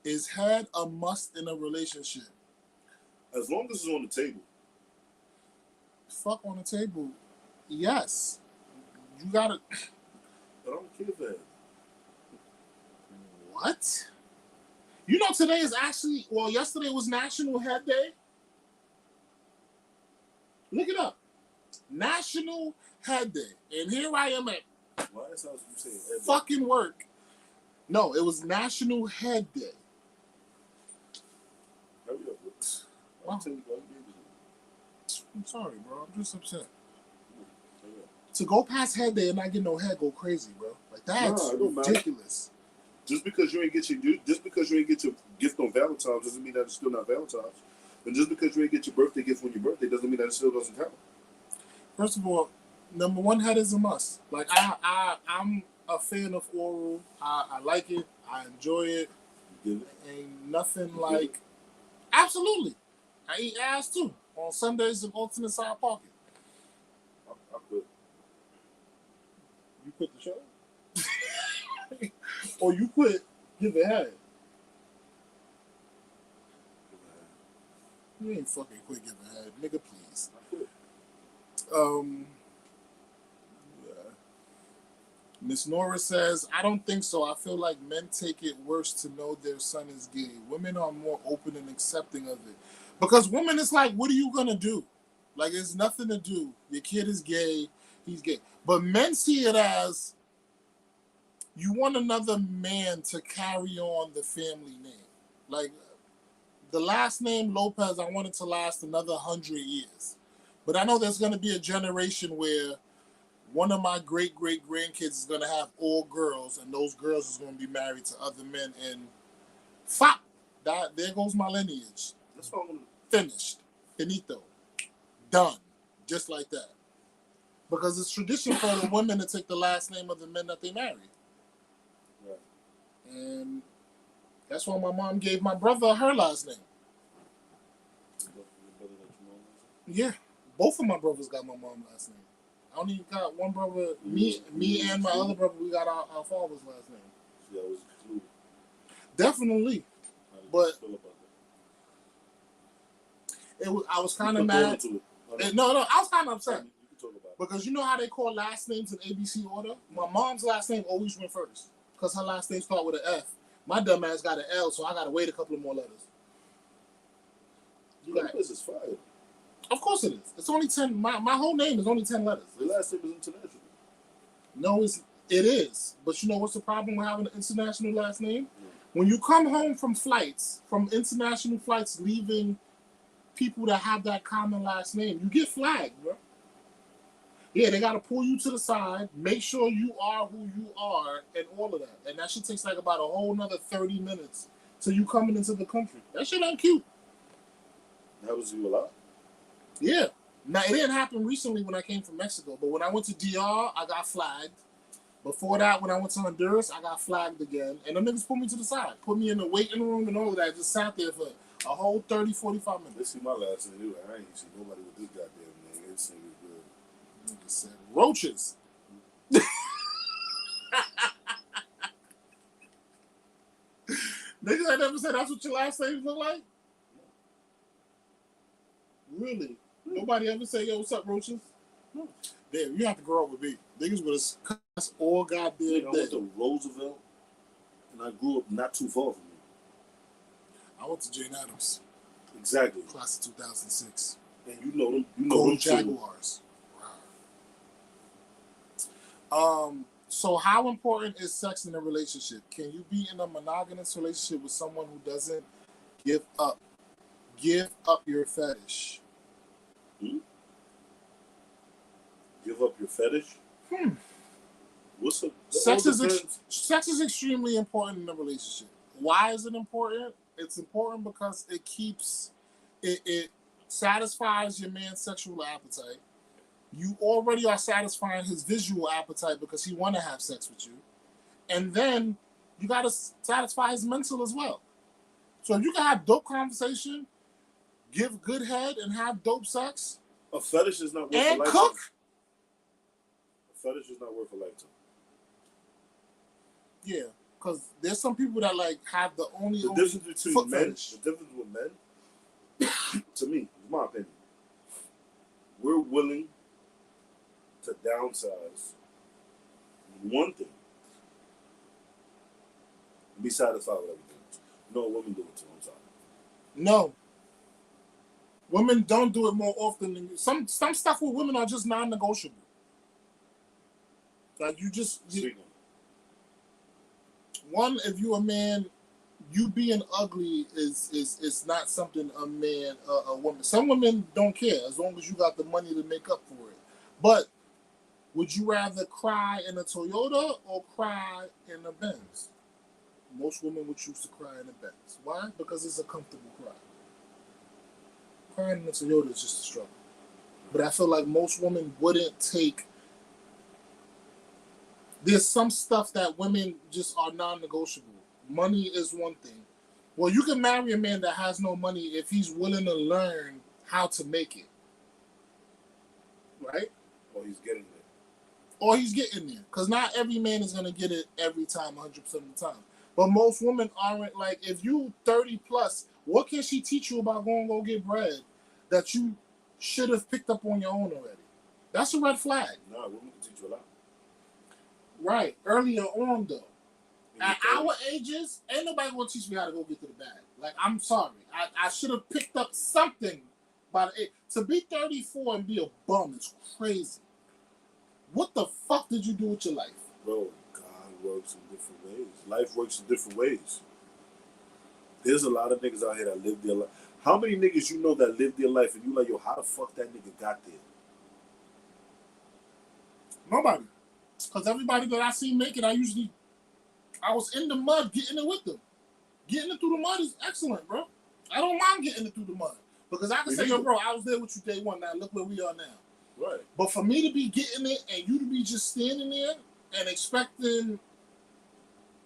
Is head a must in a relationship? As long as it's on the table. Fuck on the table. Yes. You gotta. I don't care for that. What? You know today is actually, yesterday was National Head Day. Look it up. National Head Day. And here I am at Why is that what you saying? fucking work. No, it was National Head Day. Hurry up, bro. I'll tell you about it. I'm sorry, bro. I'm just upset. Hurry up. To go past Head Day and not get no head, go crazy, bro. Like that's Nah, it don't matter. ridiculous. Just because you ain't get your gift on Valentine's doesn't mean that it's still not Valentine's. And just because you ain't get your birthday gift on your birthday doesn't mean that it still doesn't count. First of all, number one, head is a must. Like I'm a fan of oral. I like it. I enjoy it. You give it. Ain't nothing You like. give it. Absolutely, I eat ass too on Sundays in alternate side pocket. I quit. You quit the show, or you quit give it head. You ain't fucking quit giving head, nigga. Please. I quit. Yeah. Miss Nora says, I don't think so. I feel like men take it worse to know their son is gay. Women are more open and accepting of it. Because women, it's like, what are you going to do? Like, there's nothing to do. Your kid is gay. He's gay. But men see it as, you want another man to carry on the family name. Like, the last name Lopez, I want it to last another 100 years. But I know there's going to be a generation where one of my great-great-grandkids is going to have all girls, and those girls is going to be married to other men, and fuck, there goes my lineage. That's what I want to. Finished. Finito. Done. Just like that. Because it's tradition for the women to take the last name of the men that they marry. Right. And that's why my mom gave my brother her last name. Yeah. Both of my brothers got my mom's last name. I only got one brother. Me and my other brother, we got our father's last name. See, I was excluded. Definitely. How did But- you feel about that? I was kind You of put thought mad. into it. No, I was kind of upset. You can talk about it. Because you know how they call last names in ABC order? My mom's last name always went first. Because her last name started with an F. My dumb ass got an L, so I got to wait a couple of more letters. You got This is fire. Of course it is. It's only 10. My whole name is only 10 letters. The last name is international. No, it is. But you know what's the problem with having an international last name? When you come home from flights, from international flights leaving people that have that common last name, you get flagged, bro. Yeah, they got to pull you to the side, make sure you are who you are, and all of that. And that shit takes like about a whole nother 30 minutes till you coming into the country. That shit ain't cute. That was you a lot? Yeah. Now, it didn't happen recently when I came from Mexico, but when I went to DR, I got flagged. Before that, when I went to Honduras, I got flagged again. And the niggas put me to the side, put me in the waiting room and all of that. I just sat there for a whole 30, 45 minutes. Let's see my last name. I ain't see nobody with this goddamn name. This nigga good. Niggas said roaches. Niggas, I never said that's what your last names look like? Really? Nobody ever say, yo, what's up, roaches? No. Damn, you have to grow up with me. Niggas would have cussed all goddamn I day. went to Roosevelt, and I grew up not too far from you. I went to Jane Addams, Exactly. class of 2006. And you know them. You know Gold them too. Jaguars. Wow. So how important is sex in a relationship? Can you be in a monogamous relationship with someone who doesn't give up your fetish? Give up your fetish? What's up? Sex is extremely important in a relationship. Why is it important? It's important because it satisfies your man's sexual appetite. You already are satisfying his visual appetite because he want to have sex with you. And then you got to satisfy his mental as well. So if you can have dope conversation, give good head, and have dope sex, A fetish is not worth and a lifetime. cook. A fetish is not worth a lifetime. Yeah, because there's some people that like have the only Difference between foot men, fetish. the difference with men, to me, in my opinion, we're willing to downsize one thing and be satisfied with everything else. No, women do it too. I'm sorry. No. Women don't do it more often than some stuff with women are just non-negotiable. Like one, if you a man, you being ugly is not something a woman. Some women don't care as long as you got the money to make up for it. But would you rather cry in a Toyota or cry in a Benz? Most women would choose to cry in a Benz. Why? Because it's a comfortable cry. Crying in a Toyota is just a struggle. But I feel like most women wouldn't take. There's some stuff that women just are non-negotiable. Money is one thing. Well, you can marry a man that has no money if he's willing to learn how to make it. Right? Or he's getting there. Or he's getting there. Because not every man is going to get it every time, 100% of the time. But most women aren't like, if you 30 plus, what can she teach you about going to go get bread that you should have picked up on your own already? That's a red flag. Nah, women can teach you a lot. Right. Earlier on, though. At our ages, ain't nobody going to teach me how to go get to the bag. Like, I'm sorry. I should have picked up something by the age. To be 34 and be a bum is crazy. What the fuck did you do with your life? Bro, God works in different ways. Life works in different ways. There's a lot of niggas out here that live their life. How many niggas you know that live their life and you like, yo, how the fuck that nigga got there? Nobody. Because everybody that I see make it, I was in the mud getting it with them. Getting it through the mud is excellent, bro. I don't mind getting it through the mud. Because I can say, yo, bro, I was there with you day one. Now look where we are now. Right. But for me to be getting it and you to be just standing there and expecting,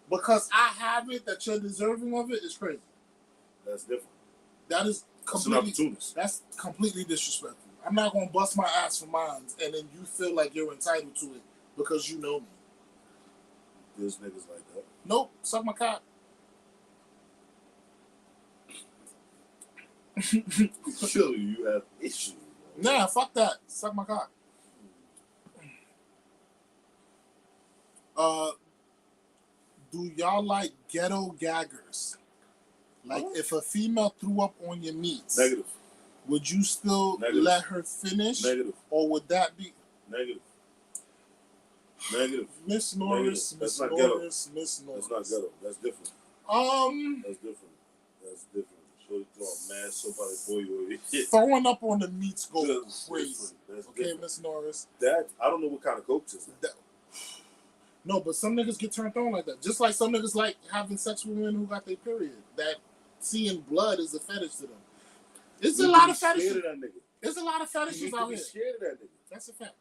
because I have it, that you're deserving of it is crazy. That's different. That is completely, an opportunist. That's completely disrespectful. I'm not going to bust my ass for mine and then you feel like you're entitled to it because you know me. There's niggas like that. Nope, suck my cock. Surely you have issues. Bro. Nah, fuck that. Suck my cock. Do y'all like ghetto gaggers? Like if a female threw up on your meats, Negative. would you still Negative. let her finish? Negative. Or would that be Negative. Negative. Miss Norris? Negative. That's Miss not ghetto. Norris? Miss Norris. That's not ghetto. That's different. That's different. That's different. So you throw a mad soap out of boy or throwing up on the meats go That's crazy. different. That's Okay, different. Miss Norris. That I don't know what kind of coach is that. No, but some niggas get turned on like that. Just like some niggas like having sex with women who got their period. That seeing blood is a fetish to them. There's a lot of fetishes. Scared of that nigga. There's a lot of You fetishes need to out be here. scared of that nigga. That's a fact.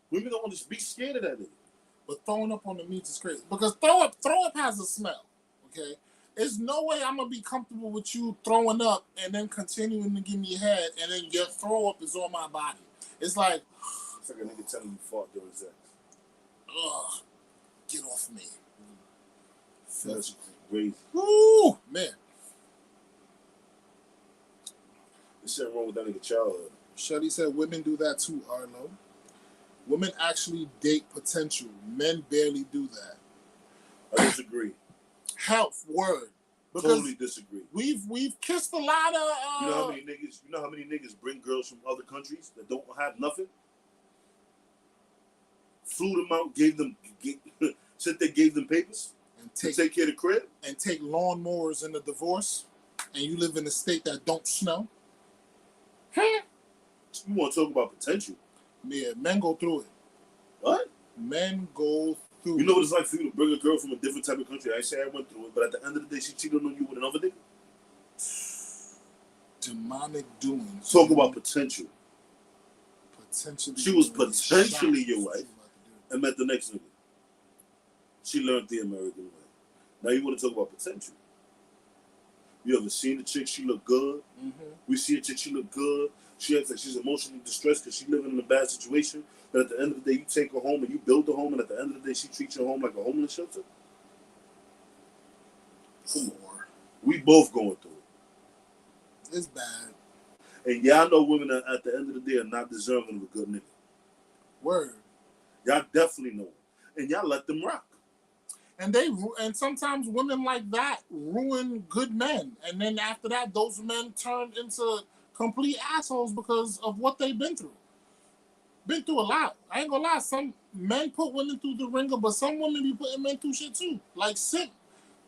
Women don't want to be scared of that nigga. But throwing up on the meats is crazy. Because throw up has a smell. Okay? There's no way I'm gonna be comfortable with you throwing up and then continuing to give me a head and then your throw up is on my body. It's like, It's like a nigga telling you fart during sex. ugh, get off me. That's crazy. Woo, man. There's something wrong with that nigga childhood. Shelly said women do that too, Arlo. Women actually date potential. Men barely do that. I disagree. Health word. Because Totally disagree. we've kissed a lot of You know how many niggas bring girls from other countries that don't have nothing? Flew them out, said they gave them papers and to take care of the crib. take lawnmowers in a divorce and you live in a state that don't snow. You want to talk about potential? Yeah, men go through it. What? Men go through You know what it's like for you to bring a girl from a different type of country? I say I went through it, but at the end of the day, she cheated on you with another nigga. demonic doings. Talk about potential. Potentially. She was doing potentially shots your that wife. you about to do. And met the next nigga. She learned the American way. Now you want to talk about potential. You ever seen a chick, she look good? Mhm. We see a chick, she look good. She acts like she's emotionally distressed because she's living in a bad situation. But at the end of the day, you take her home and you build a home, and at the end of the day, she treats your home like a homeless shelter. Come on. We both going through it. It's bad. And y'all know women that at the end of the day are not deserving of a good nigga. Word. Y'all definitely know it. And y'all let them rock. And sometimes women like that ruin good men, and then after that, those men turn into complete assholes because of what they've been through. Been through a lot. I ain't gonna lie. Some men put women through the ringer, but some women be putting men through shit too. Like simp.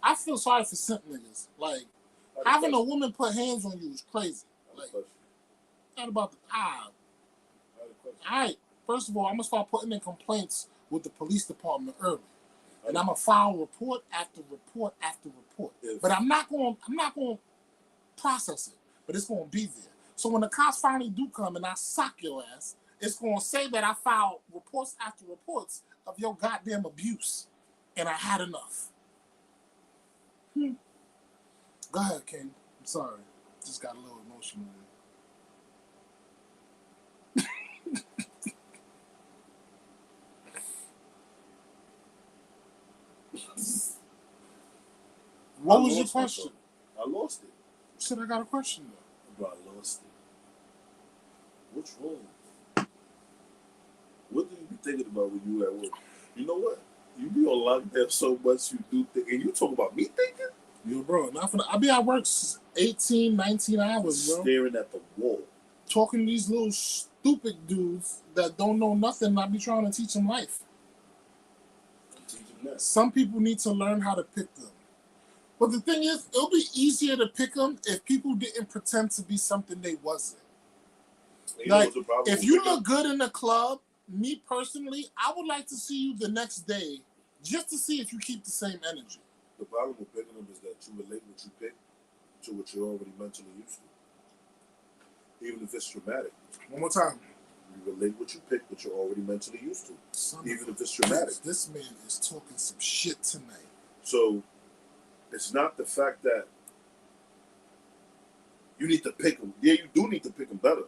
I feel sorry for simp niggas. Like having a woman put hands on you is crazy. Like not about the Alright. First of all, I'm gonna start putting in complaints with the police department early. And I'm gonna file report after report after report. But I'm not gonna process it. But it's gonna be there. So when the cops finally do come and I sock your ass, it's gonna say that I filed reports after reports of your goddamn abuse. And I had enough. Go ahead, King. I'm sorry. Just got a little emotional there. What was your question? I lost it. You said I got a question though. Bro, I lost it. What's wrong? What do you be thinking about when you at work? You know what? You be on lockdown so much you do think, and you talk about me thinking? Yo, bro, I be at work 18, 19 hours, bro. Staring at the wall. Talking to these little stupid dudes that don't know nothing, and I be trying to teach them life. I'm teaching that. Some people need to learn how to pick them. But the thing is, it'll be easier to pick them if people didn't pretend to be something they wasn't. Like, if you look good in the club, me personally, I would like to see you the next day just to see if you keep the same energy. The problem with picking them is that you relate what you pick to what you're already mentally used to. Even if it's traumatic. One more time. You relate what you pick, what you're already mentally used to. Son even if it's traumatic. This man is talking some shit tonight. So, it's not the fact that you need to pick them. Yeah, you do need to pick them better.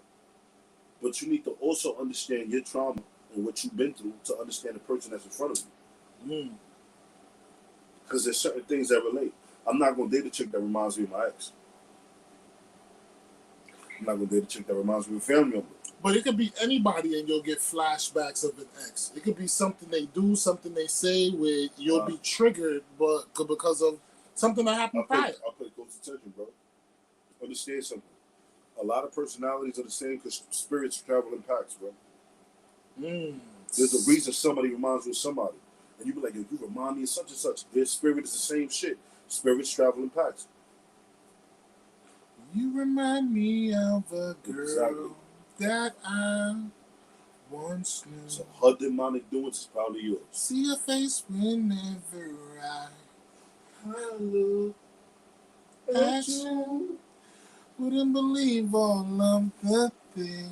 But you need to also understand your trauma and what you've been through to understand the person that's in front of you. Because there's certain things that relate. I'm not going to date a chick that reminds me of my ex. I'm not gonna date a chick that reminds me of a family member. But it could be anybody, and you'll get flashbacks of an ex. It could be something they do, something they say, where you'll be triggered, but because of something that happened prior. I'll pay close attention, bro. Understand something. A lot of personalities are the same because spirits travel in packs, bro. There's a reason somebody reminds you of somebody. And you be like, yo, you remind me of such and such. Their spirit is the same shit. Spirits travel in packs. You remind me of a girl Exactly. that I once knew. So her demonic doings is probably yours. See your face whenever I look at you. Wouldn't believe all of the things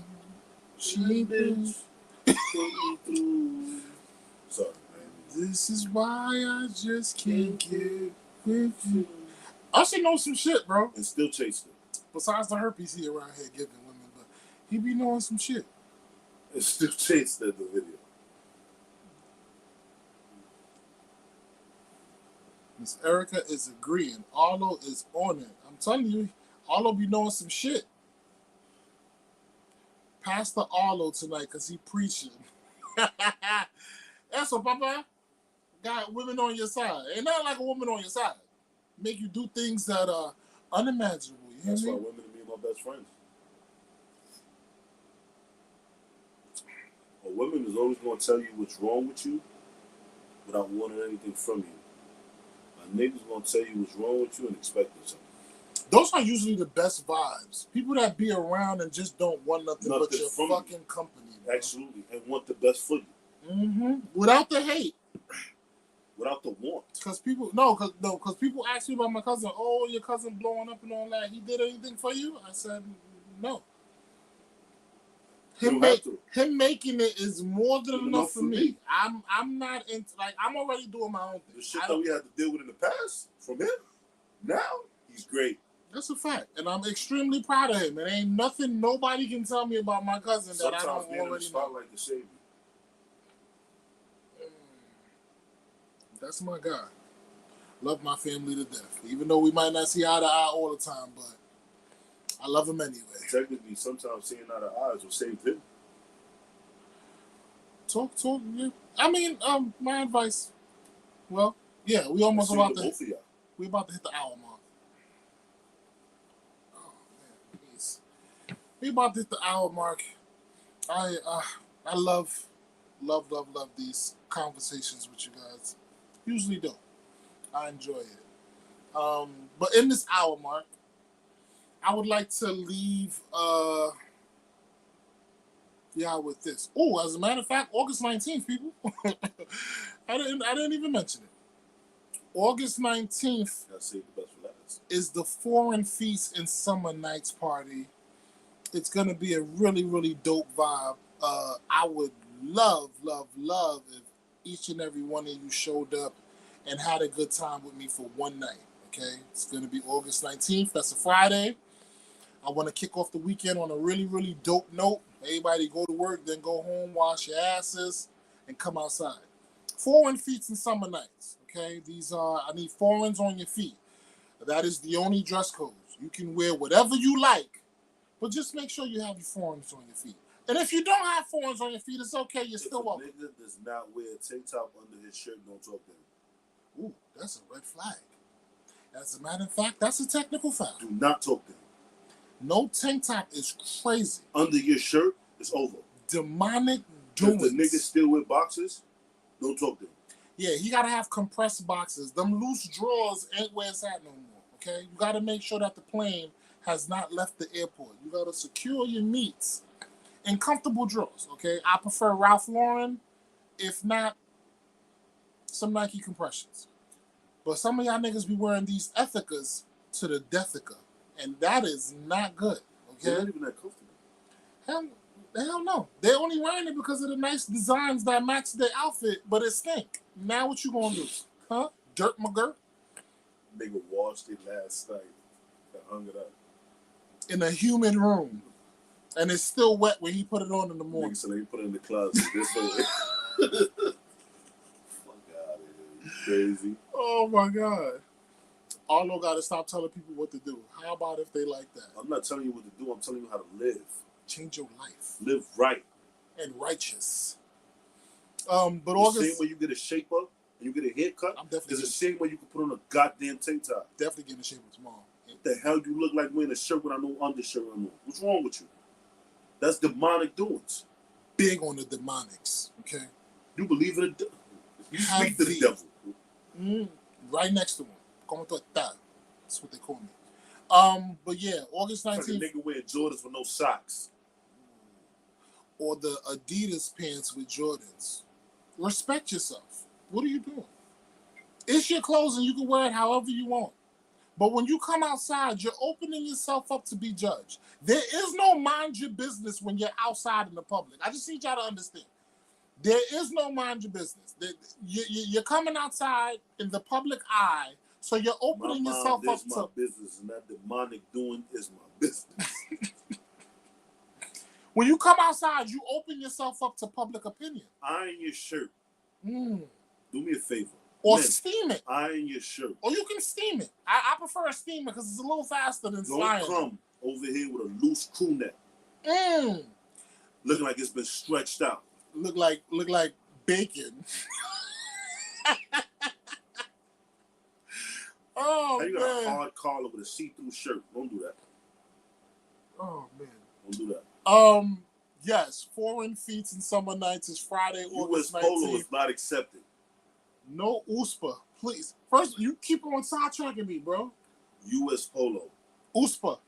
she did. Sorry, man. This is why I just can't get with you. Usher knows some shit, bro. And still chased it. Besides the herpes he around here giving women, but he be knowing some shit. And still chased at the video. Miss Erica is agreeing. Arlo is on it. I'm telling you, Arlo be knowing some shit. Pastor Arlo tonight because he preaching. That's what, Papa. Got women on your side. Ain't nothing like a woman on your side. Make you do things that are unimaginable. You That's hear why me? women are me my best friends. A woman is always going to tell you what's wrong with you without wanting anything from you. A nigga's going to tell you what's wrong with you and expecting something. Those are usually the best vibes. People that be around and just don't want nothing but your from fucking company. Bro. Absolutely. And want the best for you. Without the hate. Without the want. Because people ask me about my cousin. Oh, your cousin blowing up and all that. He did anything for you? I said, no. Him making it is more than enough for me. I'm not into, like, I'm already doing my own thing. The shit that we had to deal with in the past from him, now he's great. That's a fact. And I'm extremely proud of him. And ain't nothing nobody can tell me about my cousin that I don't being in the already know. spotlight to save you. That's my guy. Love my family to death. Even though we might not see eye to eye all the time, but I love him anyway. Technically, sometimes seeing eye to eyes will save him. Talk. Yeah. I mean, my advice. Well, yeah, we almost about to. We about to hit the hour mark. Oh man, please. We about to hit the hour mark. I love these conversations with you guys. Usually do. I enjoy it. But in this hour mark, I would like to leave with this. Oh, as a matter of fact, August 19th, people. I didn't even mention it. August 19th is the Foreign Feast and Summer Nights party. It's gonna be a really, really dope vibe. I would love if each and every one of you showed up and had a good time with me for one night. Okay, it's gonna be August 19th. That's a Friday. I want to kick off the weekend on a really, really dope note. Everybody go to work, then go home, wash your asses, and come outside. Foreign Feats and Summer Nights. Okay, I need foreigns on your feet. That is the only dress code. You can wear whatever you like, but just make sure you have your foreigns on your feet. And if you don't have foreigns on your feet, it's okay. You're still welcome. If a nigga does not wear a tank top under his shirt, don't talk to him. Ooh, that's a red flag. As a matter of fact, that's a technical foul. Do not talk to him. No tank top is crazy. Under your shirt, it's over. Demonic doings. If the nigga still wear boxes, don't talk to him. Yeah, he gotta have compressed boxes. Them loose drawers ain't where it's at no more. Okay, you gotta make sure that the plane has not left the airport. You gotta secure your meats in comfortable drawers. Okay, I prefer Ralph Lauren, if not some Nike compressions. But some of y'all niggas be wearing these Ethicas to the Deathica, and that is not good. Okay, they're not even that comfortable. Hell no. They're only wearing it because of the nice designs that match their outfit, but it stink. Now what you gonna do? Huh? Dirt McGirt? Nigga washed it last night and hung it up. In a humid room. And it's still wet when he put it on in the morning. Nigga said he put it in the closet. This way. Fuck out of here. You crazy. Oh my God. Arlo got to stop telling people what to do. How about if they like that? I'm not telling you what to do. I'm telling you how to live. Change your life. Live right. And righteous. But The August, same way you get a shape up and you get a haircut I'm definitely is the same way you can put on a goddamn tank top. definitely getting in shape with tomorrow. What the hell you look like wearing a shirt with no undershirt on? What's wrong with you? That's demonic doings. Big on the demonics. Okay. You believe in the you speak to the Heavy. devil. Right next to him. Como tu estás? That's what they call me. But yeah, August Like a 19th, nigga wearing Jordans with no socks. or the Adidas pants with Jordans. Respect yourself. What are you doing? It's your clothes and you can wear it however you want. But when you come outside, you're opening yourself up to be judged. There is no mind your business when you're outside in the public. I just need y'all to understand. There is no mind your business. You're coming outside in the public eye, so you're My opening mom, yourself up this my to. business, and that demonic doing is my business. When you come outside, you open yourself up to public opinion. Iron your shirt. Mm. Do me a favor. Or Men, steam it. iron your shirt. Or you can steam it. I prefer a steamer because it's a little faster than Don't ironing. come over here with a loose crew neck, Mm. looking like it's been stretched out. Look like bacon. Oh How you got a man. hard collar with a see-through shirt? Don't do that. Oh man. Don't do that. Yes, Foreign Feats and Summer Nights is Friday, US August Polo 19th. is not accepted. No USPA, please. First, you keep on sidetracking me, bro. US Polo. USPA.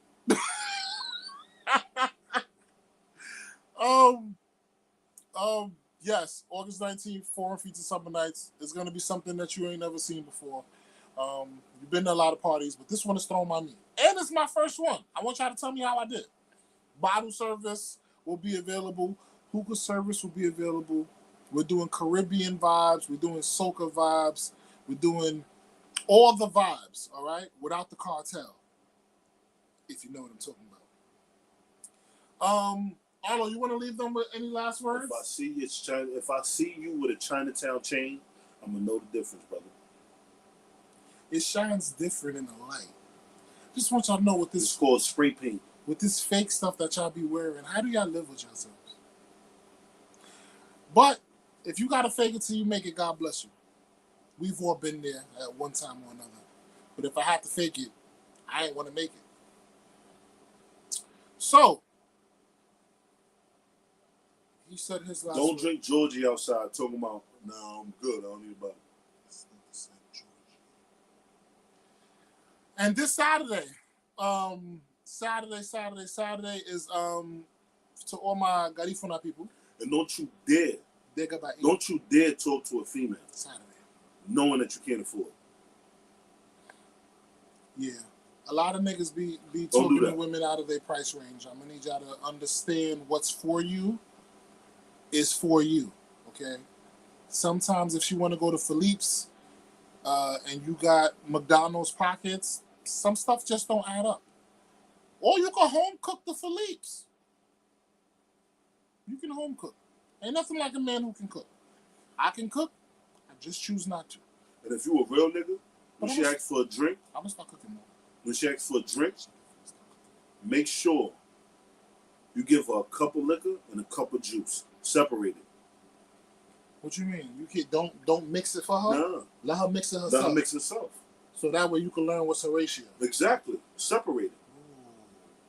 Yes, August 19th, Foreign Feats and Summer Nights is gonna be something that you ain't never seen before. You've been to a lot of parties, but this one is thrown by me. And it's my first one. I want y'all to tell me how I did. Bottle service will be available. Hookah service will be available. We're doing Caribbean vibes. We're doing soca vibes. We're doing all the vibes, all right? Without the cartel. If you know what I'm talking about. Arlo, you want to leave them with any last words? If I see you with a Chinatown chain, I'm gonna know the difference, brother. It shines different in the light. Just want y'all to know what It's this called spray paint. with this fake stuff that y'all be wearing. How do y'all live with yourselves? But if you gotta fake it till you make it, God bless you. We've all been there at one time or another. But if I have to fake it, I ain't want to make it. So he said his last. Don't word. drink Georgie outside talking about, nah, I'm good. I don't need a bottle. That's not the same Georgie. And this Saturday, Saturday is to all my Garifuna people. And don't you dare, They got about 8 don't you dare talk to a female Saturday. knowing that you can't afford. Yeah. A lot of niggas be Don't do talking to that. women out of their price range. I'm gonna need y'all to understand what's for you is for you. Okay. Sometimes if you want to go to Philippe's and you got McDonald's pockets, some stuff just don't add up. Or you can home cook the Philippe's. You can home cook. Ain't nothing like a man who can cook. I can cook. I just choose not to. And if you a real nigga, when she asks for a drink, I'm gonna start cooking more. when she asks for a drink, make sure you give her a cup of liquor and a cup of juice. Separated. What you mean? You can't don't mix it for her. Nah. Let her mix it Let herself. her mix herself. So that way you can learn what's her ratio. Exactly. Separated.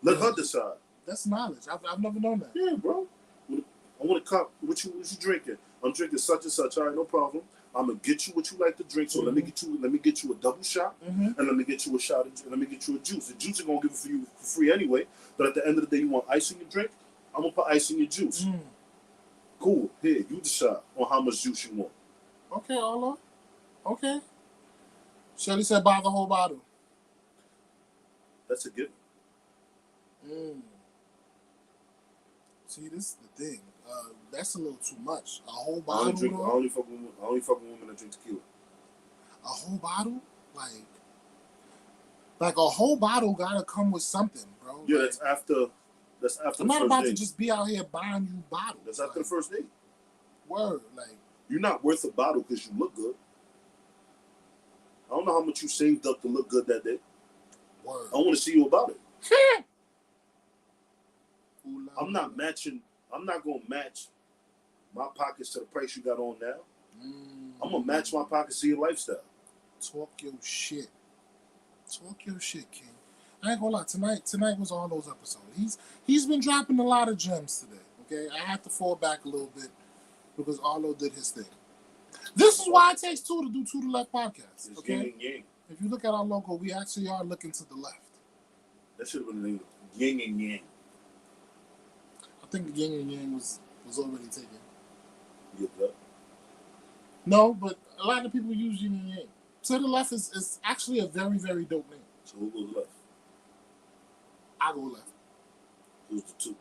Let her decide. That's knowledge. I've never known that. Yeah, bro. I want a cup. What you drinking? I'm drinking such and such. All right, no problem. I'm gonna get you what you like to drink. So let me get you a double shot, Mm-hmm. and let me get you a shot, and let me get you a juice. The juice is gonna give it for you for free anyway. But at the end of the day, you want ice in your drink. I'm gonna put ice in your juice. Mm. Cool. Here, you decide on how much juice you want. Okay, Allah. Okay. Shelly said buy the whole bottle. That's a given. See, this is the thing. That's a little too much. A whole I bottle. only drink. I though? only fuck with women that drink tequila. A whole bottle? Like a whole bottle gotta come with something, bro. Yeah, Like, that's after. That's after I'm the not first about date. to just be out here buying you bottles. That's after the like, first date. word. Like, You're not worth a bottle because you look good. I don't know how much you saved up to look good that day. Word. I want to see you about it. Ooh, la, I'm la. not matching. I'm not gonna match my pockets to the price you got on now. I'm gonna match my pockets to your lifestyle. Talk your shit. Talk your shit, King. I ain't gonna lie. Tonight was all those episodes. He's been dropping a lot of gems today. Okay, I had to fall back a little bit because Arlo did his thing. This is why it takes two to do Two to Left podcast. It's Okay, yin and yang. if you look at our logo, we actually are looking to the left. That should have been the name. Yin and yang. I think the yin and yang was already taken. You get that? No, but a lot of people use yin and yang. To the left is actually a very, very dope name. So who goes left? I go left. Who's the two?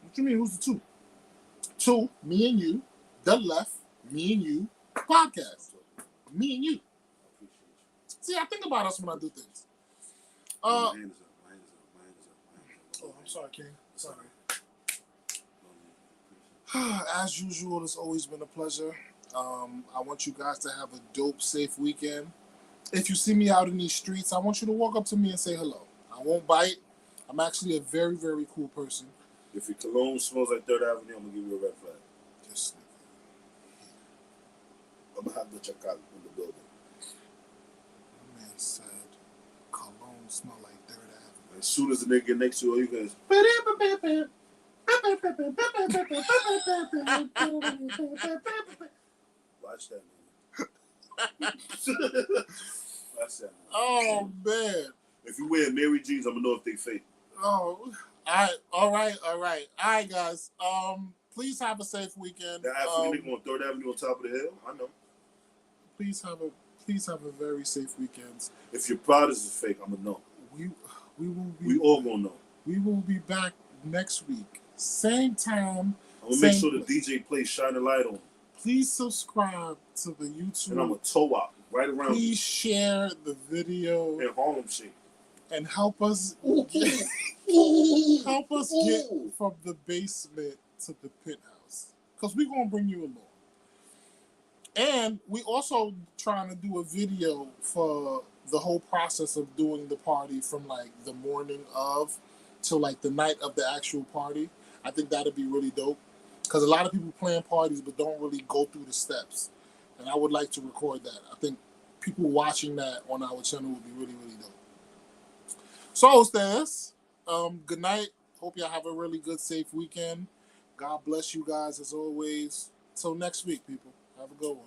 What you mean? Who's the two? Two, me and you. The left, me and you. Podcast, me and you. I appreciate you. See, I think about us when I do things. My hand is up. My hand is up. My hand is up. My hand is up. Oh, I'm sorry, King. Sorry. Love you. As usual, it's always been a pleasure. I want you guys to have a dope, safe weekend. If you see me out in these streets, I want you to walk up to me and say hello. I won't bite. I'm actually a very, very cool person. If your cologne smells like 3rd Avenue, I'm gonna give you a red flag. Just I'm gonna have the chacal in the building. my man said, cologne smell like 3rd Avenue. As soon as the nigga get next to you, all you guys. Watch that nigga. Watch that nigga. Oh, man. If you wear Mary jeans, I'm gonna know if they fake. Oh, all right, guys. Please have a safe weekend. That African nigga on 3rd Avenue on top of the hill, I know. Please have a very safe weekend. If your products is fake, I'm gonna know. We all gonna know. We will be back next week, same time. I'm gonna make same sure the place. DJ plays Shine a Light on. Please subscribe to the YouTube. And I'm a toe up right around Please share the video in Harlem Shake. and help us get from the basement to the penthouse, because we're gonna bring you along. And we also trying to do a video for the whole process of doing the party from like the morning of to like the night of the actual party. I think that'd be really dope, because a lot of people plan parties but don't really go through the steps. And I would like to record that. I think people watching that on our channel would be really, really dope. So, Stas, good night. Hope y'all have a really good, safe weekend. God bless you guys as always. Till next week, people. Have a good one.